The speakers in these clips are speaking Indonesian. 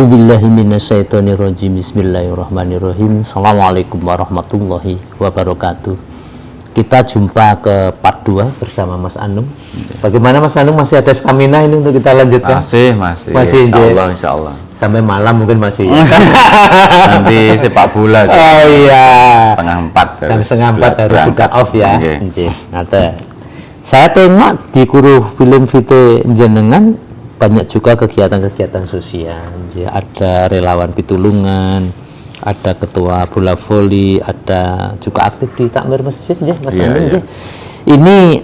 A'udzubillahi minasyaitonirrajim. Bismillahirrahmanirrahim. Assalamualaikum warahmatullahi wabarakatuh. Kita jumpa ke part 2 bersama Mas Anung. Bagaimana Mas Anung, masih ada stamina ini untuk kita lanjutkan? Masih insya Allah. Sampai malam mungkin masih. Nanti sepak bola sih. Oh iya. Setengah 4 harus sudah off ya. Nah, saya tengok di Kuru Film Vite jenengan banyak juga kegiatan-kegiatan sosial. Ada relawan pitulungan, ada ketua bola voli, ada juga aktif di takmir masjid ya, Mas Anung. Iya. Ini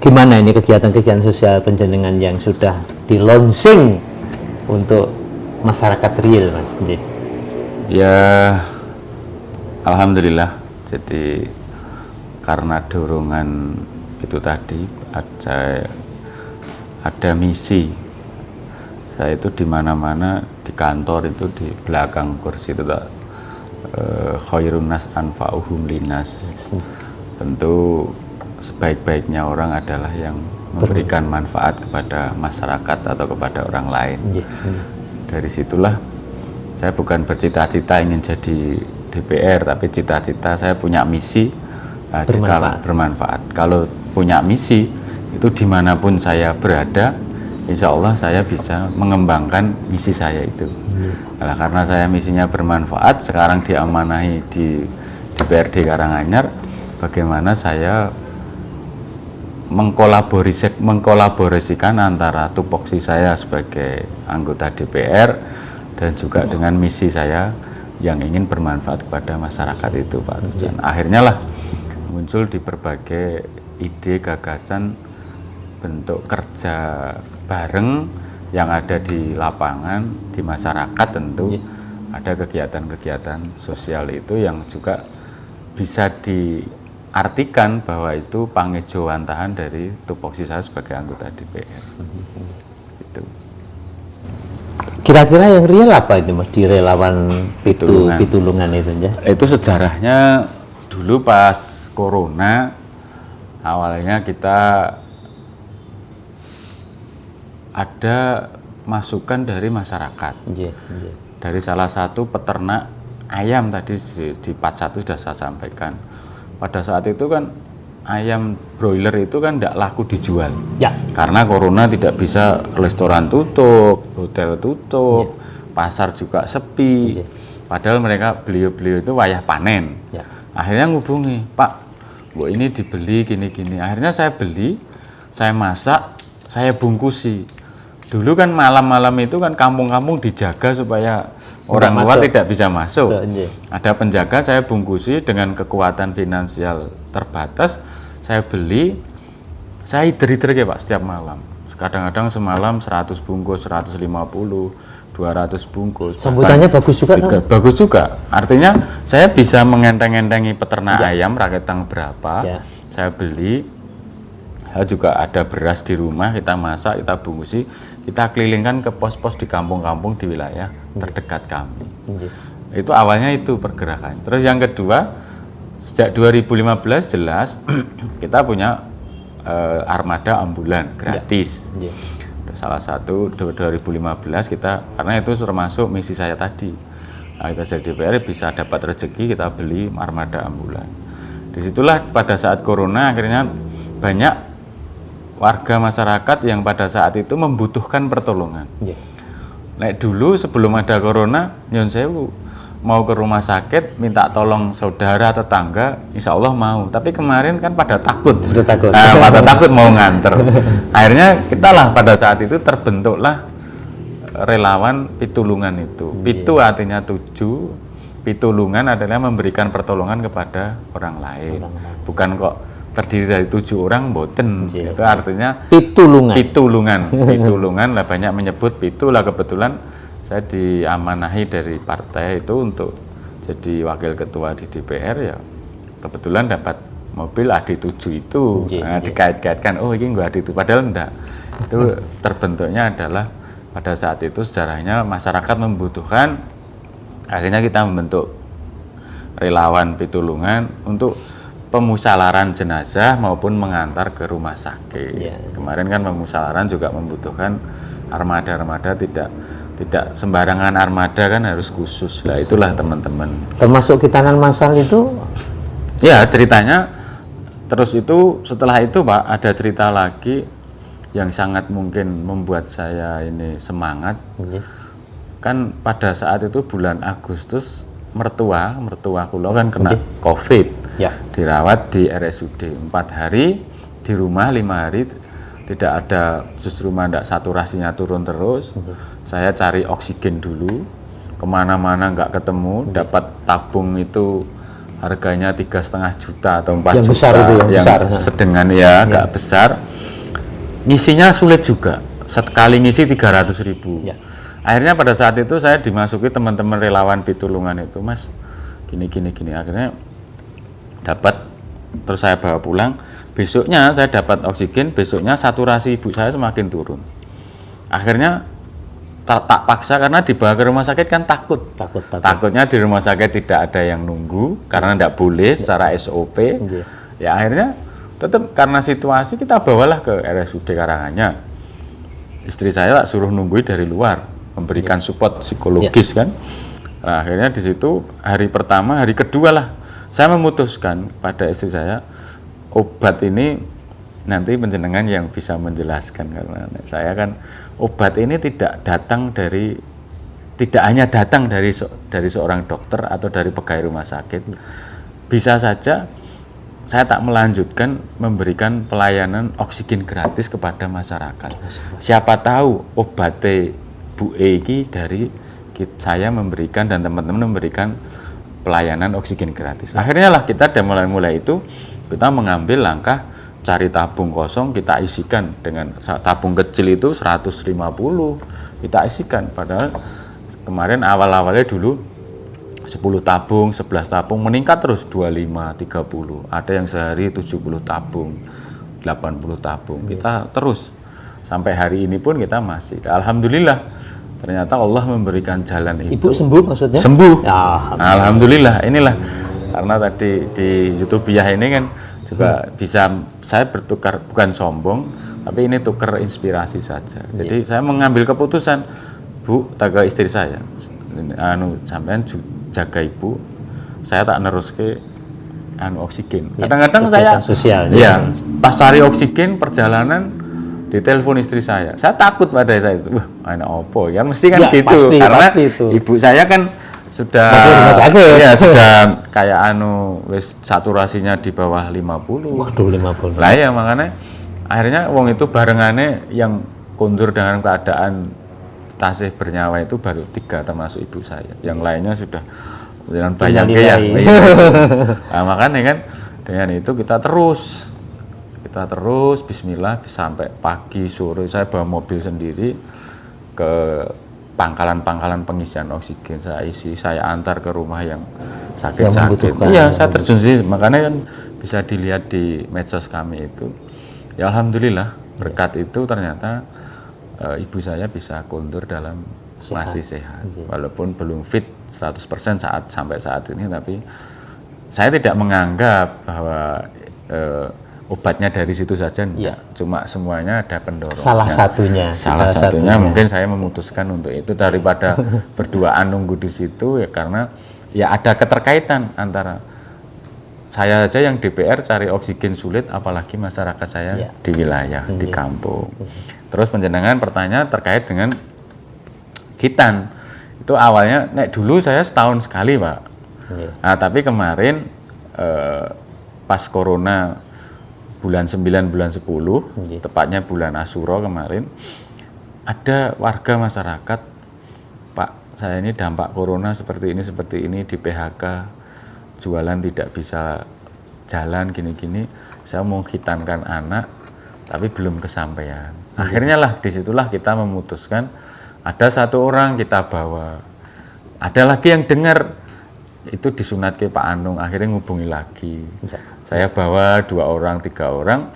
gimana ini kegiatan-kegiatan sosial penjenengan yang sudah di launching untuk masyarakat real, Mas? Ya, alhamdulillah. Jadi karena dorongan itu tadi ada misi. Saya itu di mana-mana, di kantor itu di belakang kursi itu khairun nas anfa'uhum linas. Tentu sebaik-baiknya orang adalah yang memberikan manfaat kepada masyarakat atau kepada orang lain. Dari situlah saya bukan bercita-cita ingin jadi DPR, tapi cita-cita saya punya misi bermanfaat. Kalau punya misi itu dimanapun saya berada, insya Allah saya bisa mengembangkan misi saya itu. Nah, karena saya misinya bermanfaat, sekarang diamanahi di DPRD Karanganyar, bagaimana saya mengkolaborasikan antara tupoksi saya sebagai anggota DPR dan juga dengan misi saya yang ingin bermanfaat kepada masyarakat itu, Pak Tujan. Akhirnya lah muncul di berbagai ide, gagasan, bentuk kerja bareng yang ada di lapangan, di masyarakat tentu. Ada kegiatan-kegiatan sosial itu yang juga bisa diartikan bahwa itu pangejowantahan dari tupoksi saya sebagai anggota DPR. Itu. Kira-kira yang real apa itu, Mas, di relawan pitulungan itu ya? Itu sejarahnya dulu pas Corona, awalnya kita ada masukan dari masyarakat. Dari salah satu peternak ayam tadi di part 1 sudah saya sampaikan. Pada saat itu kan ayam broiler itu kan tidak laku dijual. Karena Corona tidak bisa, restoran tutup, hotel tutup, pasar juga sepi. Padahal beliau itu wayah panen. Akhirnya ngubungi, Pak, bu ini dibeli gini-gini. Akhirnya saya beli, saya masak, saya bungkusi. Dulu kan malam-malam itu kan kampung-kampung dijaga supaya orang luar tidak bisa masuk. Ada penjaga, saya bungkusi dengan kekuatan finansial terbatas. Saya beli, saya hider-hider ya Pak setiap malam. Kadang-kadang semalam 100 bungkus, 150, 200 bungkus. Sambutannya bagus juga kan? Bagus juga. Artinya saya bisa mengenteng-entengi peternak ayam raketang berapa. Saya beli. Juga ada beras di rumah, kita masak, kita bungkusi, kita kelilingkan ke pos-pos di kampung-kampung di wilayah terdekat kami. Itu awalnya itu pergerakan. Terus yang kedua, sejak 2015 jelas kita punya armada ambulan gratis. Salah satu 2015 kita, karena itu termasuk misi saya tadi. Nah, kita jadi DPR bisa dapat rezeki, kita beli armada ambulan. Disitulah pada saat Corona akhirnya banyak warga masyarakat yang pada saat itu membutuhkan pertolongan. Dulu sebelum ada Corona, nyon sewu mau ke rumah sakit minta tolong saudara tetangga, insya Allah mau. Tapi kemarin kan pada takut. Pada takut mau nganter. Akhirnya kita lah pada saat itu terbentuklah relawan pitulungan itu. Pitu artinya 7, pitulungan adalah memberikan pertolongan kepada orang lain. Bukan kok terdiri dari 7 orang, boten. Itu artinya pitulungan lah, banyak menyebut pitu lah. Kebetulan saya diamanahi dari partai itu untuk jadi wakil ketua di DPR, ya kebetulan dapat mobil AD7 itu. Dikait-kaitkan, oh ini enggak AD7, padahal enggak. Itu terbentuknya adalah pada saat itu sejarahnya masyarakat membutuhkan, akhirnya kita membentuk relawan pitulungan untuk pemusalaran jenazah maupun mengantar ke rumah sakit. Kemarin kan pemusalaran juga membutuhkan armada-armada tidak tidak sembarangan armada kan, harus khusus. Lah itulah teman-teman. Termasuk hitanan massal itu? Ya ceritanya terus itu setelah itu Pak ada cerita lagi yang sangat mungkin membuat saya ini semangat. Kan pada saat itu bulan Agustus mertua kula kan kena COVID, dirawat di RSUD 4 hari di rumah, 5 hari tidak ada, justru tidak saturasinya turun terus. Saya cari oksigen dulu, kemana-mana nggak ketemu, dapat tabung itu harganya 3,5 juta atau 4 yang juta, besar itu, yang besar. Sedengan ya, nggak besar. Ngisinya sulit juga, sekali ngisi 300.000. Akhirnya pada saat itu saya dimasuki teman-teman relawan Pitulungan itu, Mas, gini. Akhirnya dapat, terus saya bawa pulang. Besoknya saya dapat oksigen, besoknya saturasi ibu saya semakin turun. Akhirnya tak paksa karena dibawa ke rumah sakit kan takut. Takutnya di rumah sakit tidak ada yang nunggu karena tidak boleh secara SOP. Ya akhirnya tetap karena situasi kita bawalah ke RSUD Karanganyar. Istri saya tak suruh nungguin dari luar, memberikan support psikologis kan. Nah, akhirnya di situ hari pertama, hari kedua lah saya memutuskan pada istri saya, obat ini nanti penjenengan yang bisa menjelaskan, karena saya kan obat ini tidak hanya datang dari seorang dokter atau dari pegawai rumah sakit. Bisa saja saya tak melanjutkan memberikan pelayanan oksigen gratis kepada masyarakat. Siapa tahu obatnya Bu Eki dari saya memberikan dan teman-teman memberikan pelayanan oksigen gratis. Akhirnya lah kita mulai itu kita mengambil langkah cari tabung kosong, kita isikan dengan tabung kecil itu 150 kita isikan, padahal kemarin awal-awalnya dulu 10 tabung, 11 tabung, meningkat terus 25, 30, ada yang sehari 70 tabung, 80 tabung, kita terus sampai hari ini pun kita masih, alhamdulillah ternyata Allah memberikan jalan itu. Ibu sembuh maksudnya? Sembuh. Ya, alhamdulillah. Inilah karena tadi di YouTubiah ini kan juga bisa saya bertukar, bukan sombong, tapi ini tukar inspirasi saja. Jadi saya mengambil keputusan, Bu, taga istri saya, sampean jaga ibu, saya tak nerus ke oksigen. Kadang-kadang saya sosial. Ya, pas cari oksigen perjalanan ditelepon istri saya takut pada saya itu, wah anak opo kan mesti kan ya, gitu, karena ibu saya kan sudah sudah kayak wis saturasinya di bawah 50. Waduh, 50. Lah ya makanya akhirnya wong itu barengannya yang kondur dengan keadaan tasih bernyawa itu baru 3 termasuk ibu saya, yang lainnya sudah dengan bayangke ya. Nah, makanya kan dengan itu kita terus bismillah sampai pagi sore saya bawa mobil sendiri ke pangkalan-pangkalan pengisian oksigen, saya isi, saya antar ke rumah yang sakit-sakit. Iya, saya terjun sih, makanya kan bisa dilihat di medsos kami itu. Ya alhamdulillah berkat itu ternyata ibu saya bisa kondur dalam masih sehat. Walaupun belum fit 100% sampai saat ini, tapi saya tidak menganggap bahwa obatnya dari situ saja, cuma semuanya ada pendorong. Salah satunya mungkin saya memutuskan untuk itu daripada berduaan nunggu di situ, ya karena ya ada keterkaitan antara saya saja yang DPR cari oksigen sulit, apalagi masyarakat saya di wilayah, di kampung. Terus penjenengan pertanyaan terkait dengan hitan. Itu awalnya, dulu saya setahun sekali Pak. Nah tapi kemarin pas corona bulan 9, bulan 10, tepatnya bulan Asyura kemarin, ada warga masyarakat, Pak, saya ini dampak corona seperti ini, di PHK, jualan tidak bisa jalan, gini-gini, saya mau hitankan anak, tapi belum kesampaian. Akhirnya lah, disitulah kita memutuskan, ada 1 orang kita bawa, ada lagi yang dengar, itu disunat ke Pak Anung, akhirnya ngubungi lagi. Saya bawa 2 orang, 3 orang,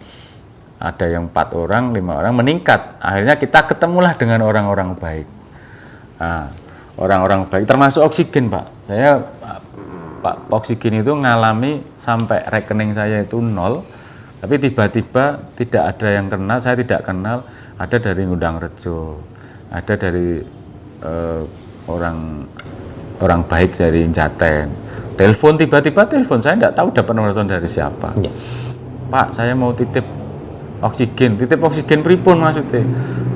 ada yang 4 orang, 5 orang, meningkat. Akhirnya kita ketemulah dengan orang-orang baik. Nah, orang-orang baik, termasuk oksigen Pak. Saya, Pak, oksigen itu ngalami sampai rekening saya itu 0, tapi tiba-tiba tidak ada yang kenal, saya tidak kenal, ada dari Ngundang Rejo, ada dari orang baik dari Jaten. Telepon, tiba-tiba telepon, saya nggak tahu dapat nomor telepon dari siapa. Ya. Pak, saya mau titip oksigen pripun maksudnya?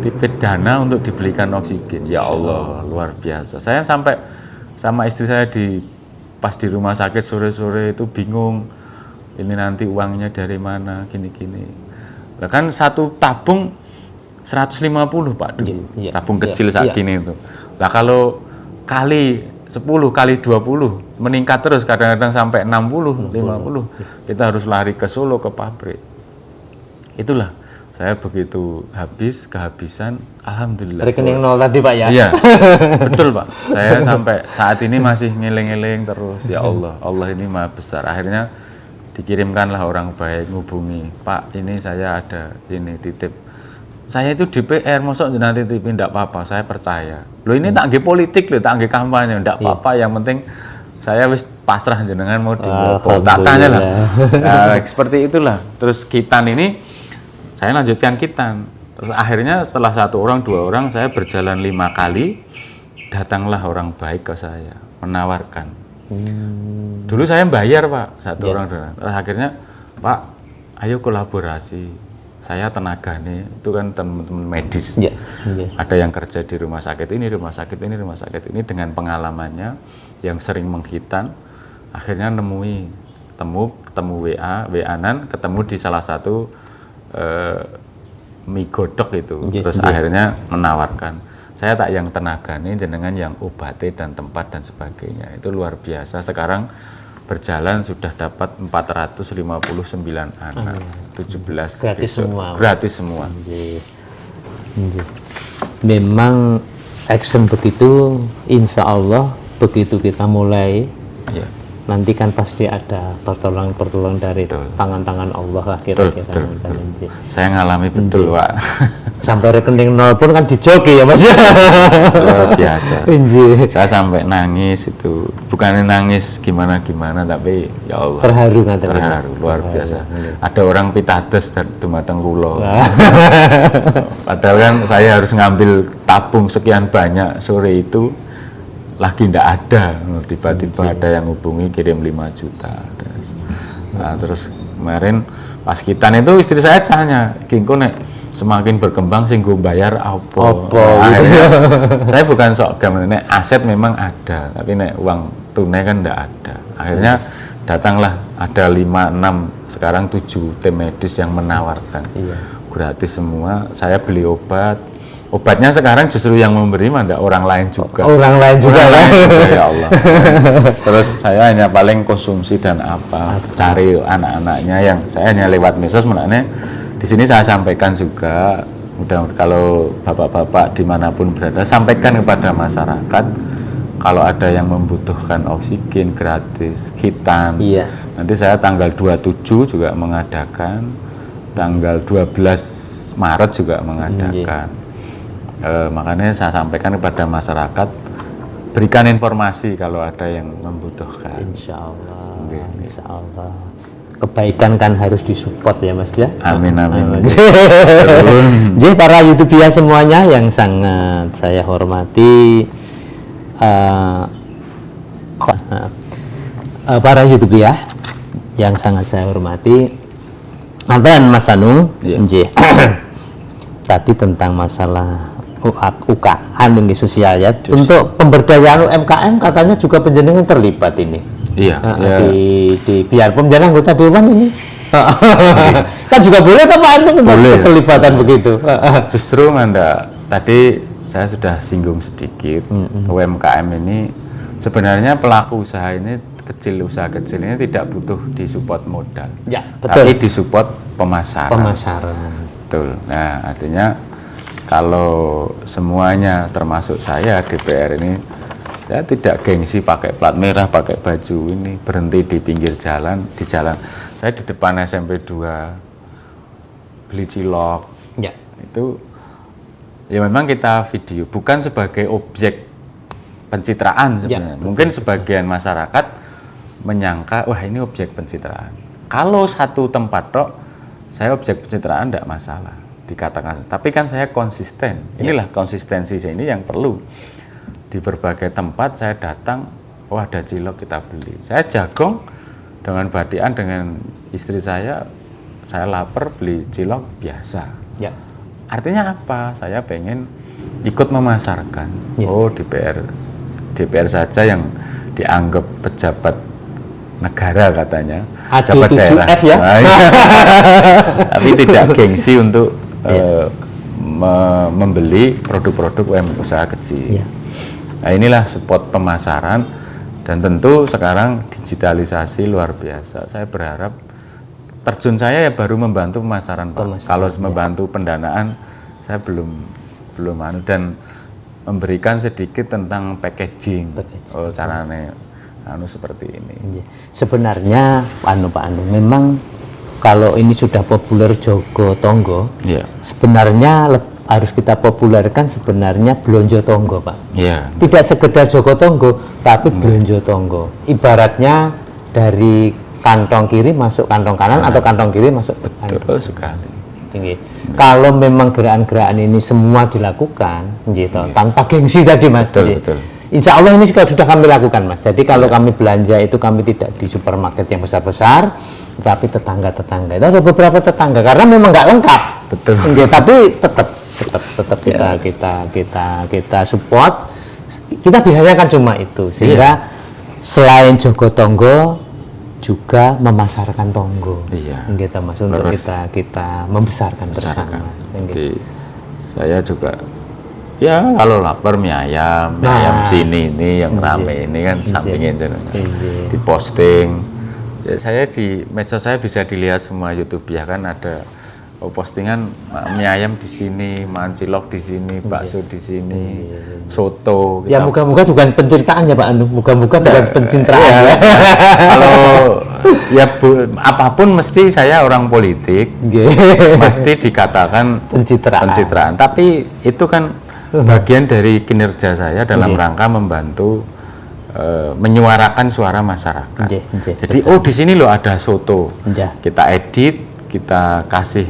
Titip dana untuk dibelikan oksigen. Ya Allah, luar biasa. Saya sampai sama istri saya pas di rumah sakit sore-sore itu bingung. Ini nanti uangnya dari mana, gini-gini. Nah, kan satu tabung 150 Pak dulu. Ya. Tabung kecil saat gini itu. Lah kalau kali 10 kali 20 meningkat terus, kadang-kadang sampai 60, 50. Kita harus lari ke Solo ke pabrik. Itulah saya begitu kehabisan, alhamdulillah. Rekening nol tadi Pak ya? Iya, betul Pak. Saya sampai saat ini masih ngiling-ngiling terus. Ya Allah, Allah ini maha besar. Akhirnya dikirimkanlah orang baik ngubungi, Pak ini saya ada ini titip. Saya itu DPR, mosok nanti titipin enggak apa-apa, saya percaya. Loh ini tak nggih politik loh, tak nggih kampanye, enggak apa-apa, yang penting saya wis pasrah jenengan mau diopo. Tak tanya lah. Nah, seperti itulah. Terus Kitan ini saya lanjutkan Kitan. Terus akhirnya setelah 1 orang 2 orang saya berjalan 5 kali, datanglah orang baik ke saya menawarkan. Dulu saya bayar Pak, 1 orang 2 orang. Terus akhirnya Pak, ayo kolaborasi. Saya tenaga nih, itu kan teman-teman medis. Ada yang kerja di rumah sakit ini, rumah sakit ini, rumah sakit ini dengan pengalamannya yang sering menghitan. Akhirnya ketemu WA-an, ketemu di salah satu mie godok itu. Terus akhirnya menawarkan, saya tak yang tenaga nih, jenengan yang obate dan tempat dan sebagainya. Itu luar biasa. Sekarang berjalan sudah dapat 459 anak, 17 gratis semua. Memang action begitu, insya Allah begitu kita mulai, nanti kan pasti ada pertolongan dari tangan-tangan Allah lah kira-kira. Saya ngalami betul Pak. Sampai rekening nol pun kan dijoki ya Mas. Luar biasa. Saya sampai nangis itu, bukannya nangis gimana-gimana, tapi ya Allah. Terharu luar biasa. Ada orang pitados dan dumateng kula. Padahal kan saya harus ngambil tabung sekian banyak sore itu. Lagi ndak ada, tiba-tiba ada yang hubungi kirim 5 juta. Nah, terus kemarin pas Kitan itu istri saya tanya, Kingko nek semakin berkembang sing gue bayar apa? Nah, saya bukan sok gam, nek aset memang ada, tapi nek uang tunai kan ndak ada. Akhirnya datanglah ada 5, 6, sekarang 7 tim medis yang menawarkan gratis semua. Saya beli obatnya sekarang justru yang memberi mana orang lain juga. Orang lain juga ya Allah. Terus saya hanya paling konsumsi dan cari anak-anaknya yang saya hanya lewat medsos menanya. Di sini saya sampaikan juga, mudah kalau bapak-bapak dimanapun berada, sampaikan kepada masyarakat kalau ada yang membutuhkan oksigen gratis, Kitan. Nanti saya tanggal 27 juga mengadakan, tanggal 12 Maret juga mengadakan. Makanya saya sampaikan kepada masyarakat, berikan informasi kalau ada yang membutuhkan. Insya Allah. Kebaikan kan harus disupport ya Mas ya. Amin. Jadi para YouTuber semuanya yang sangat saya hormati, para YouTuber yang sangat saya hormati, Anten Mas Anung, tadi tentang masalah UKM ini sosial ya. Untuk pemberdayaan UMKM katanya juga penjenengan terlibat ini. Di biarpun jangan anggota dewan ini. Kan juga boleh Pak keterlibatan begitu. Justru tadi saya sudah singgung sedikit, UMKM ini sebenarnya pelaku usaha ini usaha kecil ini tidak butuh disupport modal. Tapi disupport pemasaran. Betul. Nah, artinya kalau semuanya termasuk saya DPR ini, saya tidak gengsi pakai plat merah, pakai baju ini, berhenti di pinggir jalan, di jalan. Saya di depan SMP 2 beli cilok. Itu ya memang kita video, bukan sebagai objek pencitraan sebenarnya. Mungkin sebagian masyarakat menyangka, wah ini objek pencitraan. Kalau satu tempat saya objek pencitraan tidak masalah dikatakan, tapi kan saya konsisten. Inilah konsistensi saya ini yang perlu. di berbagai tempat saya datang, oh ada cilok kita beli. Saya jagong dengan badian dengan istri saya lapar beli cilok biasa. Ya. Artinya apa? Saya pengen ikut memasarkan. Ya. Oh DPR saja yang dianggap pejabat negara katanya, pejabat daerah. AD7F ya. Nah, iya. Tapi tidak gengsi untuk membeli produk-produk usaha kecil. Ya. Nah inilah spot pemasaran, dan tentu sekarang digitalisasi luar biasa. Saya berharap terjun saya ya baru membantu pemasaran, Pak. Kalau membantu pendanaan saya belum dan memberikan sedikit tentang packaging. Oh caranya seperti ini. Sebenarnya Pak Anu memang kalau ini sudah populer Jogo Tonggo, sebenarnya harus kita populerkan sebenarnya Blonjo Tonggo, Pak. Tidak sekedar Jogo Tonggo, tapi Blonjo Tonggo. Ibaratnya dari kantong kiri masuk kantong kanan atau kantong kiri masuk betul kanan. Sekali. Tinggi. Kalau memang gerakan-gerakan ini semua dilakukan, gitu, tanpa gengsi tadi, Mas. Betul. Insya Allah ini sudah kami lakukan, Mas. Jadi kalau kami belanja itu kami tidak di supermarket yang besar-besar, tapi tetangga-tetangga. Itu ada beberapa tetangga karena memang nggak lengkap. Betul. Tapi tetap kita support. Kita biasanya kan cuma itu, sehingga selain Jogo Tonggo juga memasarkan Tonggo. Gitu, Mas, untuk kita membesarkan bersama. Jadi saya juga kalau lapar mie ayam sini ini yang rame ini kan sampingnya diposting. Ya, saya di medsos saya bisa dilihat semua YouTube ya kan ada postingan mie ayam di sini, makan cilok di sini, bakso di sini, soto. Ya moga-moga bukan penceritaan ya Pak Anu, moga-moga bukan pencitraan. Ya. Kalau apapun mesti saya orang politik, pasti dikatakan pencitraan. Tapi itu kan bagian dari kinerja saya dalam rangka membantu menyuarakan suara masyarakat. Jadi di sini loh ada soto, kita edit, kita kasih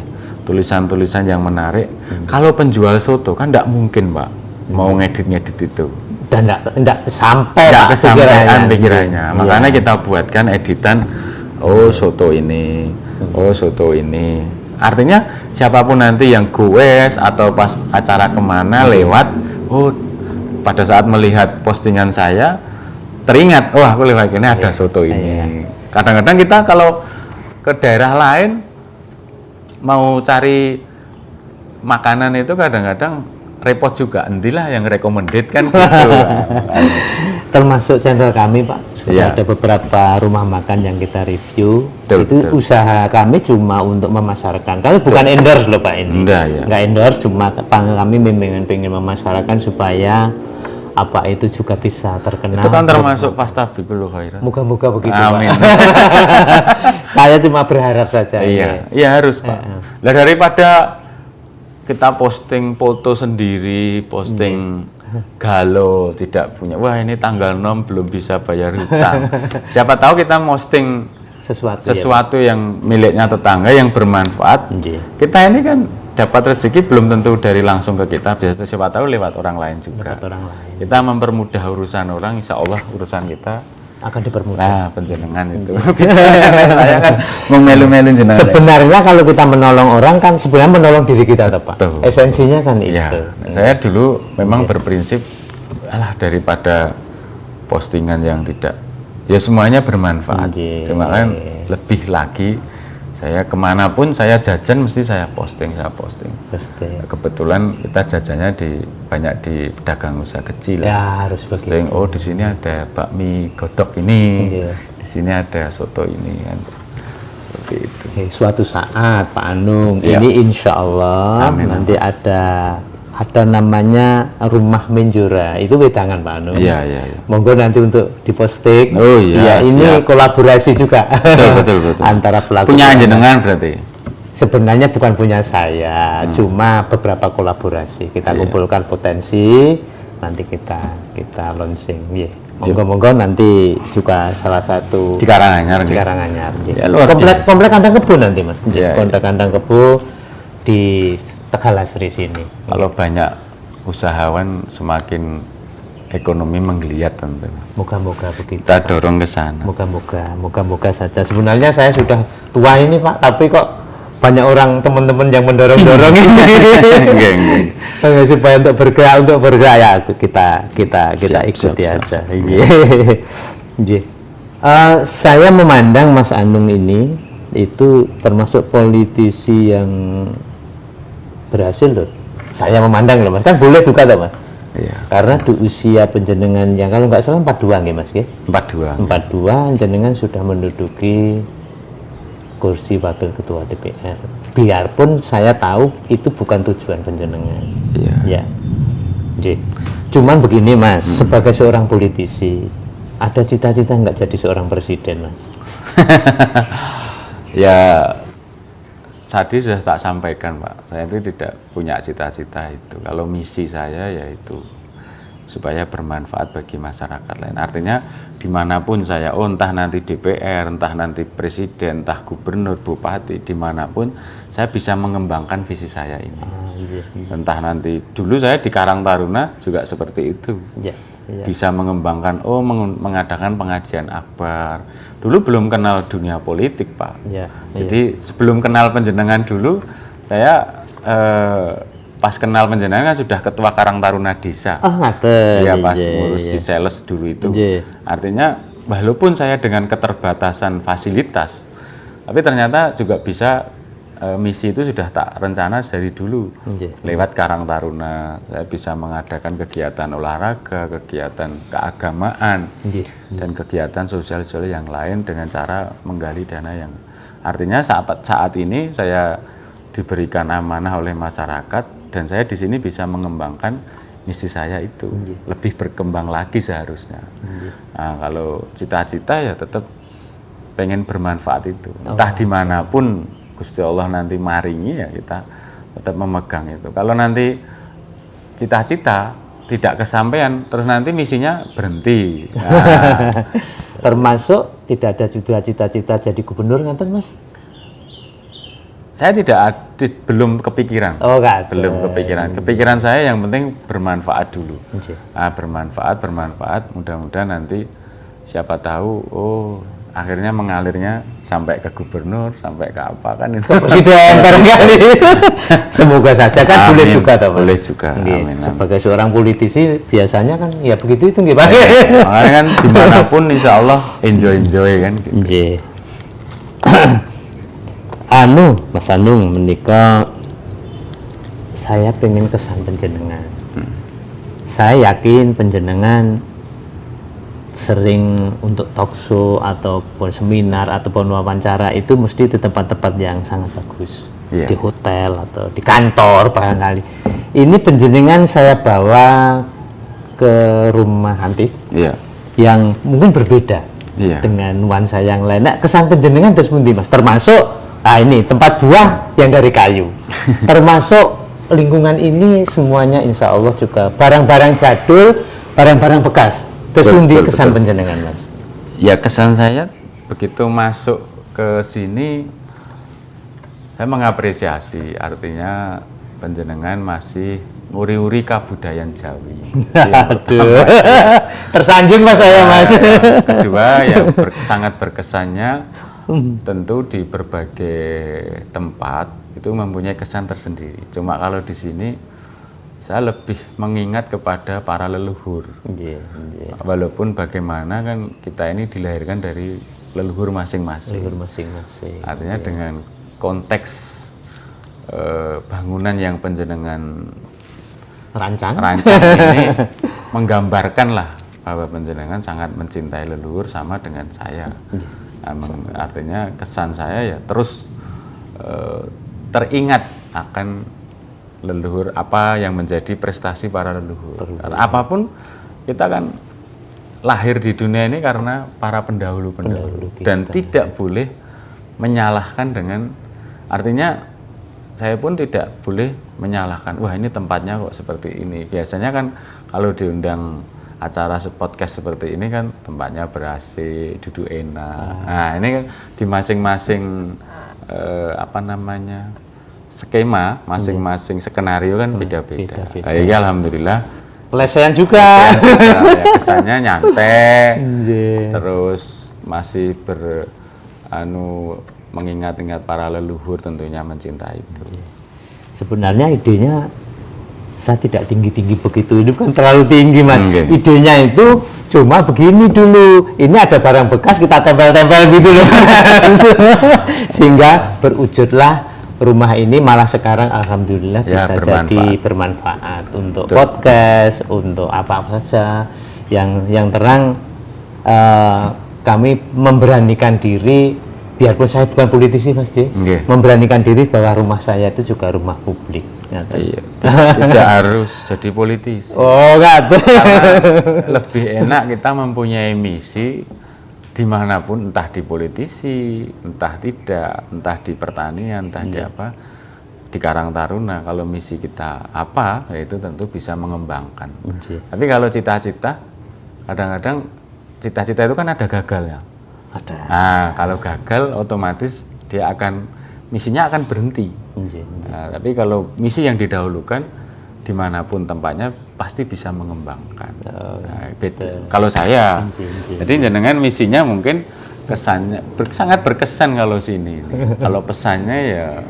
tulisan-tulisan yang menarik. Kalau penjual soto kan tidak mungkin Pak mau ngedit-ngedit itu dan tidak sampai kesampaian pikirannya. Makanya kita buatkan editan soto ini, soto ini. Artinya siapapun nanti yang goes atau pas acara kemana lewat, pada saat melihat postingan saya teringat, aku lewat ini ada soto ini. Kadang-kadang kita kalau ke daerah lain mau cari makanan itu kadang-kadang repot juga, entilah yang recommended kan gitu. Termasuk channel kami Pak, sudah ada beberapa rumah makan yang kita review. Betul. Usaha kami cuma untuk memasarkan, kami bukan endorse loh Pak ini. Nggak endorse, cuma kami pengen memasarkan supaya apa itu juga bisa terkenal. Itu kan termasuk pastabikul khairat. Moga-moga begitu. Amin. Pak. Saya cuma berharap saja. Iya harus Pak. Lah daripada kita posting foto sendiri, posting galau tidak punya. Wah ini tanggal 6 belum bisa bayar hutang. Siapa tahu kita posting sesuatu yang miliknya tetangga yang bermanfaat. Kita ini kan dapat rezeki belum tentu dari langsung ke kita, biasa siapa tahu lewat orang lain juga. Kita mempermudah urusan orang, insya Allah urusan kita akan dipermudah. Nah, penjenengan itu. Saya kan mau melu-melu jenengan. Sebenarnya kalau kita menolong orang kan sebenarnya menolong diri kita, Pak. Esensinya kan itu. Saya dulu memang berprinsip, daripada postingan yang tidak, ya semuanya bermanfaat. Cuma kan lebih lagi. Saya kemanapun saya jajan mesti saya posting. Kebetulan kita jajannya banyak di pedagang usaha kecil. Ya harus posting. Di sini ada bakmi godok ini, di sini ada soto ini kan. Seperti itu. Suatu saat Pak Anung, ini insya Allah nanti ada namanya Rumah Menjura, itu wedangan Pak Anung. Monggo nanti untuk diposting. Ini kolaborasi juga. Betul. Antara pelaku. Punya jenengan berarti? Sebenarnya bukan punya saya, cuma beberapa kolaborasi. Kita kumpulkan potensi, nanti kita launching. Monggo nanti juga salah satu di Karanganyar. Komplek kandang kebo nanti Mas. Komplek kandang kebo di Tegalasri sini. Kalau banyak usahawan semakin ekonomi menggeliat tentu. Moga-moga begitu. Kita dorong ke sana. Moga-moga saja. Sebenarnya saya sudah tua ini Pak, tapi kok banyak orang teman-teman yang mendorong-dorong ini. Supaya untuk bergerak ya kita ikuti aja. Saya memandang Mas Anung ini itu termasuk politisi yang berhasil loh. Saya memandang loh Mas, kan boleh juga toh Mas. Iya. Karena di usia penjenengan yang kalau nggak salah 42 nggih Mas nggih. 42 jenengan sudah menduduki kursi wakil ketua DPR. Biarpun saya tahu itu bukan tujuan penjenengan. Iya. Ya. Cuman begini Mas, sebagai seorang politisi, ada cita-cita nggak jadi seorang presiden Mas? Ya, tadi sudah tak sampaikan Pak, saya itu tidak punya cita-cita itu. Kalau misi saya yaitu supaya bermanfaat bagi masyarakat lain. Artinya dimanapun saya, entah nanti DPR, entah nanti presiden, entah gubernur, bupati, dimanapun saya bisa mengembangkan visi saya ini. Entah nanti, dulu saya di Karang Taruna juga seperti itu. Bisa mengembangkan, mengadakan pengajian akbar. Dulu belum kenal dunia politik Pak. Jadi sebelum kenal panjenengan dulu, saya pas kenal panjenengan kan sudah ketua Karang Taruna Desa. Ya pas ngurus di sales dulu itu. Artinya walaupun saya dengan keterbatasan fasilitas, tapi ternyata juga bisa misi itu sudah tak rencana dari dulu. Lewat Karang Taruna saya bisa mengadakan kegiatan olahraga, kegiatan keagamaan, dan kegiatan sosial yang lain dengan cara menggali dana yang artinya saat ini saya diberikan amanah oleh masyarakat dan saya di sini bisa mengembangkan misi saya itu lebih berkembang lagi seharusnya. Nah, kalau cita-cita ya tetap pengen bermanfaat itu. Entah dimanapun Gusti Allah nanti maringi ya kita tetap memegang itu. Kalau nanti cita-cita tidak kesampaian terus nanti misinya berhenti. Nah. Termasuk tidak ada cita-cita jadi gubernur ngaten Mas? Saya belum kepikiran. Belum kepikiran. Kepikiran saya yang penting bermanfaat dulu. Bermanfaat. Mudah-mudahan nanti siapa tahu, akhirnya mengalirnya sampai ke gubernur, sampai ke apa kan itu. Presiden barangkali. Semoga saja kan. Amin. Boleh juga toh. Boleh juga. Amin. Sebagai seorang politisi biasanya kan ya begitu itu nggih Pak. Makanya kan dimanapun insya Allah enjoy kan. Gitu. Mas Anung menikah, saya pengen kesan penjenengan. Saya yakin penjenengan sering untuk talk show ataupun seminar ataupun wawancara itu mesti di tempat-tempat yang sangat bagus, di hotel atau di kantor barangkali. Ini penjenengan saya bawa ke rumah antik yang mungkin berbeda dengan nuansa yang lain. Nah, kesan penjenengan terus pundi Mas? Termasuk ini tempat buah yang dari kayu. Termasuk lingkungan ini semuanya insya Allah juga barang-barang jadul, barang-barang bekas. Terus pundi kesan penjenengan Mas? Ya kesan saya begitu masuk ke sini saya mengapresiasi, artinya penjenengan masih nguri-uri kabudayan Jawi. Tersanjung Mas saya Mas. Kedua yang sangat berkesannya tentu di berbagai tempat itu mempunyai kesan tersendiri. Cuma kalau di sini saya lebih mengingat kepada para leluhur. Walaupun bagaimana kan kita ini dilahirkan dari leluhur masing-masing. Artinya dengan konteks bangunan yang penjenengan rancang ini menggambarkan lah bahwa penjenengan sangat mencintai leluhur sama dengan saya. Artinya kesan saya ya terus teringat akan leluhur, apa yang menjadi prestasi para leluhur. Karena apapun kita kan lahir di dunia ini karena para pendahulu-pendahulu dan tidak boleh menyalahkan dengan, artinya saya pun tidak boleh menyalahkan, wah ini tempatnya kok seperti ini. Biasanya kan kalau diundang acara podcast seperti ini kan tempatnya ber-AC, duduk enak. Nah ini kan di masing-masing skema, masing-masing skenario kan beda-beda. Ya alhamdulillah Pelecehan juga. Ya, kesannya nyantai. Nggih. Terus masih mengingat-ingat para leluhur, tentunya mencintai itu. Sebenarnya idenya saya tidak tinggi-tinggi begitu, ini kan terlalu tinggi Mas. Idenya itu cuma begini dulu, ini ada barang bekas kita tempel-tempel gitu loh. Sehingga berwujudlah rumah ini, malah sekarang alhamdulillah ya, bisa jadi bermanfaat untuk podcast, untuk apa saja. Yang terang kami memberanikan diri, biarpun saya bukan politisi Mas J, memberanikan diri bahwa rumah saya itu juga rumah publik. Iya, tidak harus jadi politisi. Oh, enggak. Lebih enak kita mempunyai misi dimanapun, entah di politisi, entah tidak, entah di pertanian, entah di apa, di Karang Taruna. Kalau misi kita apa, yaitu tentu bisa mengembangkan. Tapi kalau cita-cita, kadang-kadang cita-cita itu kan ada gagalnya. Ada. Nah, kalau gagal otomatis dia misinya akan berhenti. Nah, tapi kalau misi yang didahulukan, dimanapun tempatnya pasti bisa mengembangkan. Nah, beda. Kalau saya, jadi jenengan misinya mungkin kesannya sangat berkesan kalau sini. Kalau pesannya ya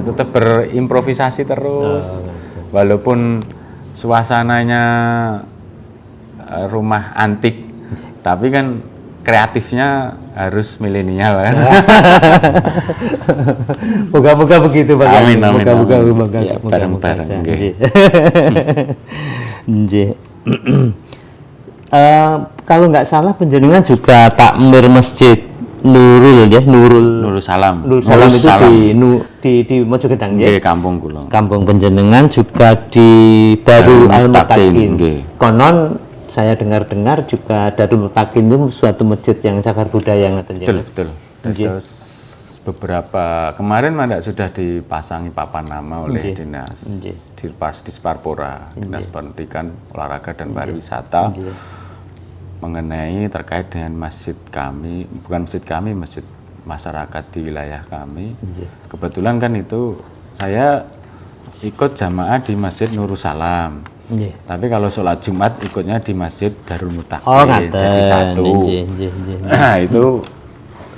tetap berimprovisasi terus, walaupun suasananya rumah antik, tapi kan kreatifnya harus milenial kan. Moga-moga begitu Pak. Amin. Moga-moga ya, bareng-bareng. Kalau nggak salah penjenengan juga takmir masjid Nurul ya, Nurul Salam itu di Mojogedang ya. Kampung kula. Kampung penjenengan juga di Darul Mutakin. Konon saya dengar-dengar juga Darul Mutakin itu suatu masjid yang cagar budaya ngaten ya. Betul. Terus beberapa kemarin sudah dipasangi papan nama oleh dinas Disparpora, Dinas Pendidikan, Olahraga dan Pariwisata, mengenai terkait dengan masjid kami, bukan masjid kami, masjid masyarakat di wilayah kami. Kebetulan kan itu saya ikut jamaah di Masjid Nurul Salam. Tapi kalau sholat Jumat ikutnya di Masjid Darul Mutakin, jadi satu. Nah, itu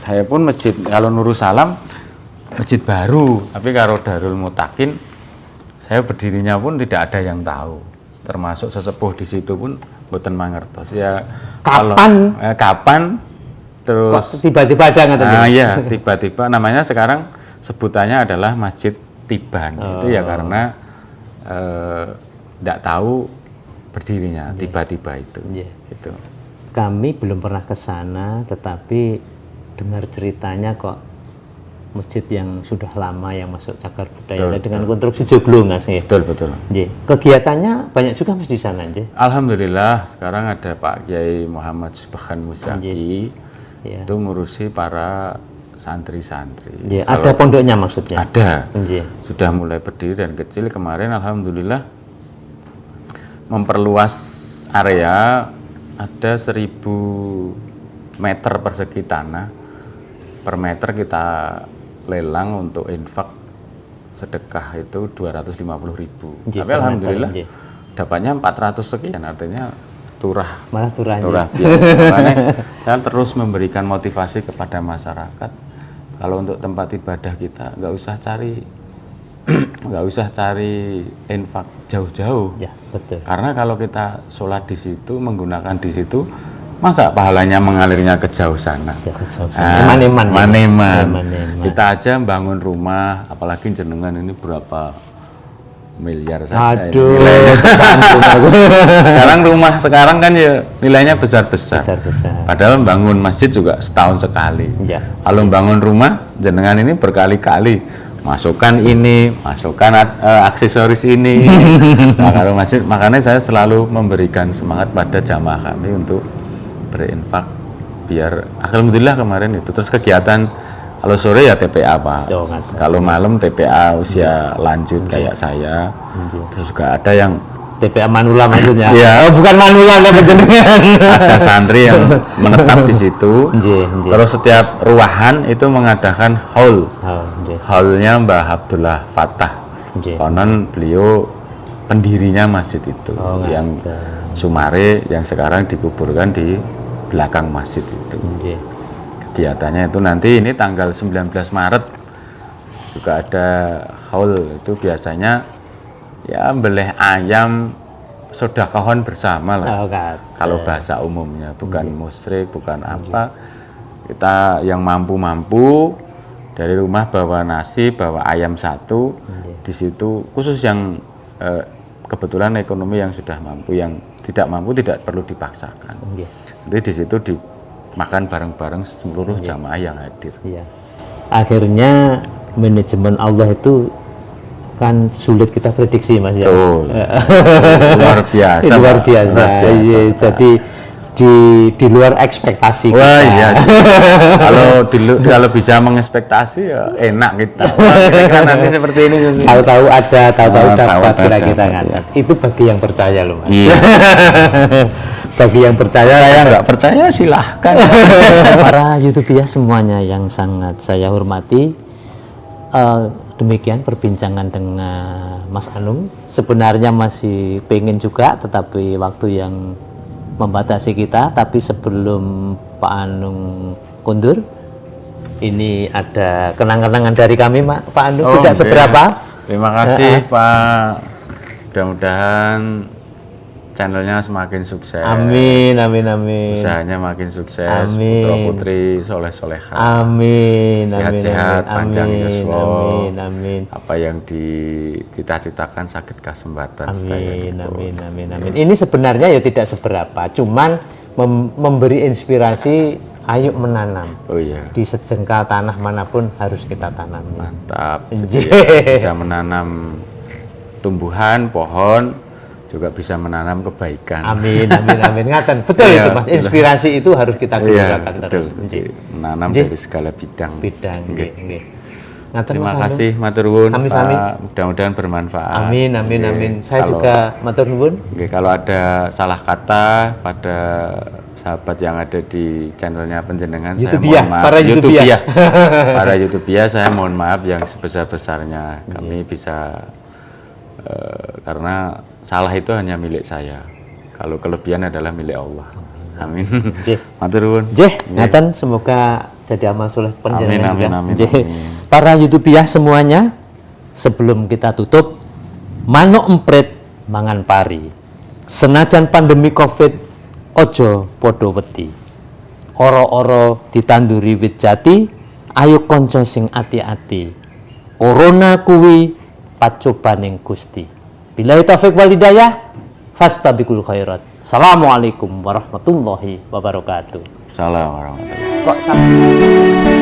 saya pun masjid, kalau Nurul Salam masjid baru, tapi kalau Darul Mutakin saya berdirinya pun tidak ada yang tahu, termasuk sesepuh di situ pun mboten mangertos. Ya kapan terus tiba-tiba ada ngaten. Ya, tiba-tiba namanya sekarang sebutannya adalah Masjid Tiban. Itu ya karena tidak tahu berdirinya tiba-tiba itu. Itu. Kami belum pernah ke sana, tetapi dengar ceritanya kok masjid yang sudah lama yang masuk cagar budaya dengan konstruksi joglo nggak sih? Betul. Kegiatannya banyak juga Mas di sana, Alhamdulillah sekarang ada Pak Kiai Muhammad Subhan Muzaki itu ngurusi para santri-santri. Ada pondoknya maksudnya? Ada. Sudah mulai berdiri dan kecil. Kemarin alhamdulillah memperluas area, ada 1000 meter persegi tanah. Per meter kita lelang untuk infak sedekah itu 250.000. Tapi alhamdulillah dapatnya 400 sekian, artinya turah. Malah turahnya. Makanya saya terus memberikan motivasi kepada masyarakat. Kalau untuk tempat ibadah kita nggak usah cari infak jauh-jauh. Ya, betul. Karena kalau kita sholat di situ, menggunakan di situ, masa pahalanya mengalirnya ke jauh sana? Maneman. Kita aja bangun rumah, apalagi jenengan ini berapa miliar saja. Aduh. Sekarang kan ya nilainya besar-besar. Padahal bangun masjid juga setahun sekali. Kalau bangun rumah, jenengan ini berkali-kali. Masukkan aksesoris ini. Nah, kalau masjid, makanya saya selalu memberikan semangat pada jamaah kami untuk berinfak, biar alhamdulillah kemarin itu. Terus kegiatan kalau sore ya TPA Pak, kalau malam TPA usia lanjut kayak saya. Terus juga ada yang TPA manula maksudnya. Bukan manula, ada santri yang menetap di situ. Terus setiap ruahan itu mengadakan haulnya Mbah Abdullah Fattah. Konon beliau pendirinya masjid itu, yang Sumare yang sekarang dikuburkan di belakang masjid itu. Kegiatannya itu nanti ini tanggal 19 Maret juga ada haul, itu biasanya ya beleh ayam sodakohon bersama lah. Kalau bahasa umumnya, bukan musyrik, bukan apa. Kita yang mampu-mampu dari rumah bawa nasi, bawa ayam satu. Di situ khusus yang kebetulan ekonomi yang sudah mampu, yang tidak mampu tidak perlu dipaksakan. Nanti di situ dimakan bareng-bareng seluruh jamaah yang hadir. Akhirnya manajemen Allah itu kan sulit kita prediksi, Mas ya. Luar biasa. Luar biasa. Jadi di luar ekspektasi kita. Wah iya. Kalau bisa mengekspektasi ya enak kita. Kira-kira nanti seperti ini. Tahu-tahu dapat kita ngangkat. Itu bagi yang percaya loh, Mas. Iya. Bagi yang percaya, saya nggak percaya silahkan. Para YouTuber semuanya yang sangat saya hormati, demikian perbincangan dengan Mas Anung. Sebenarnya masih pengen juga, tetapi waktu yang membatasi kita. Tapi sebelum Pak Anung kundur, ini ada kenang-kenangan dari kami, Pak Anung. Tidak seberapa. Terima kasih Pak. Mudah-mudahan channelnya semakin sukses. Amin, amin, amin. Usahanya makin sukses. Amin. Putra putri soleh-soleha. Amin. Sehat-sehat, panjang yuswa. Amin, amin. Apa yang dicita-citakan sakit kesempatan. Amin, amin, amin, amin. Ini sebenarnya ya tidak seberapa, cuman memberi inspirasi. Ayo menanam. Oh iya. Di sejengkal tanah manapun harus kita tanam. Mantap. Jadi bisa menanam tumbuhan, pohon, juga bisa menanam kebaikan. Amin, amin, amin. Ngaten. Betul itu, Mas. Inspirasi itu harus kita gunakan terus. Menanam dari segala bidang. Nggih. Terima kasih, matur nuwun. Sami-sami. Mudah-mudahan bermanfaat. Amin, amin, amin. Saya juga matur nuwun. Kalau ada salah kata pada sahabat yang ada di channelnya penjenengan, saya mohon maaf. Para YouTuber, saya mohon maaf yang sebesar-besarnya. Kami bisa karena salah itu hanya milik saya. Kalau kelebihan adalah milik Allah. Amin. Matur nuwun. Ngaten, semoga jadi amal soleh panjenengan. Amin. Para YouTuber semuanya, sebelum kita tutup, manuk emprit mangan pari. Senajan pandemi Covid, ojo podo wedi. Oro-oro ditanduri wit jati, ayo konco sing ati-ati. Corona kuwi pacobaning Gusti. Billahi taufik wal hidayah, fastabiqul khairat. Assalamualaikum warahmatullahi wabarakatuh. Salam warahmatullahi wabarakatuh. Kok